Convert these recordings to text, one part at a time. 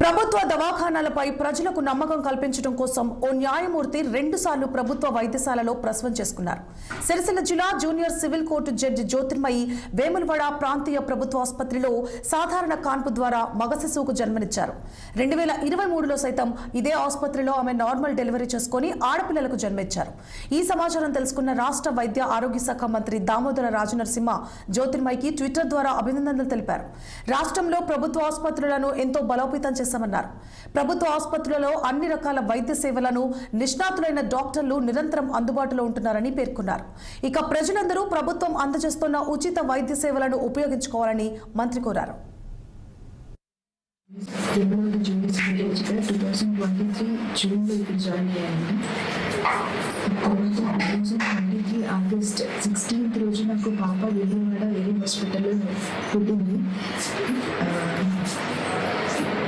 ప్రభుత్వ దవాఖానాలపై ప్రజలకు నమ్మకం కల్పించడం కోసం ఓ న్యాయమూర్తి 2 సార్లు ప్రభుత్వ వైద్యశాలలో ప్రసవం చేసుకున్నారు. సిరిసిల్ల జిల్లా junior civil court judge Jyothirmayi Vemulawada ప్రాంతీయ ప్రభుత్వ ఆసుపత్రిలో సాధారణ కాన్పు ద్వారా మగ శిశువుకు జన్మనిచ్చారు. 2023లో సైతం ఇదే ఆసుపత్రిలో ఆమె నార్మల్ డెలివరీ చేసుకుని ఆడపిల్లలకు జన్మించారు. ఈ సమాచారం తెలుసుకున్న రాష్ట్ర వైద్య ఆరోగ్య శాఖ మంత్రి దామోదర రాజనరసింహ జ్యోతిర్మయికి ట్విట్టర్ ద్వారా అభినందనలు తెలిపారు. రాష్ట్రంలో ప్రభుత్వ ఆసుపత్రులను ఎంతో బలోపేతం చేశామన్నారు. ప్రభుత్వ ఆసుపత్రులలో అన్ని రకాల వైద్య సేవలను నిష్ణాతులైన డాక్టర్లు నిరంతరం అందుబాటులో ఉంటున్నారని పేర్కొన్నారు. ఇక ప్రజలందరూ ప్రభుత్వం అందజేస్తున్న ఉచిత వైద్య సేవలను ఉపయోగించుకోవాలని మంత్రి కోరారు. 2023 జూన్లో ఇక్కడ జాయిన్ అయ్యాను. 2023 ఆగస్ట్ 16th రోజు నాకు పాప వేములవాడ వేరే హాస్పిటల్లో పుట్టింది.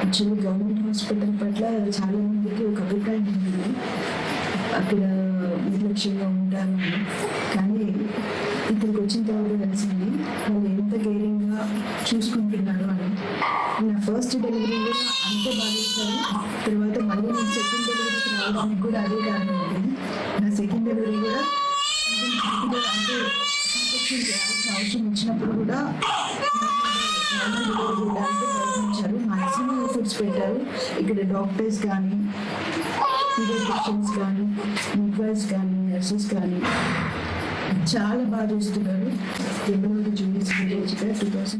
యాక్చువల్లీ గవర్నమెంట్ హాస్పిటల్ పట్ల చాలా మందికి ఒక అభిప్రాయం ఉంటుంది, అక్కడ నిర్లక్ష్యంగా ఉంటారు. కానీ ఇక్కడికి వచ్చిన తర్వాత తెలిసింది వాళ్ళు ఎంత కేరింగ్గా చూసుకుంటున్నారు అని. నా ఫస్ట్ డెలివరీలో అంతే బాధిస్తారు. తర్వాత మళ్ళీ నేను సెకండ్ డెలివరీకి రావడానికి కూడా అదే కారణం ఉంటుంది. నా సెకండ్ డెలివరీ కూడా అంటే అవసరం వచ్చినప్పుడు కూడా ప్రయత్నించారు. మ్యాక్సిమం ఎఫర్ట్స్ పెట్టారు. ఇక్కడ డాక్టర్స్ కానీ, పీడియాట్రిషియన్స్ కానీ, మిడ్వైఫ్స్ కానీ, నర్సెస్ కానీ చాలా బాగా చూస్తున్నారు. 2023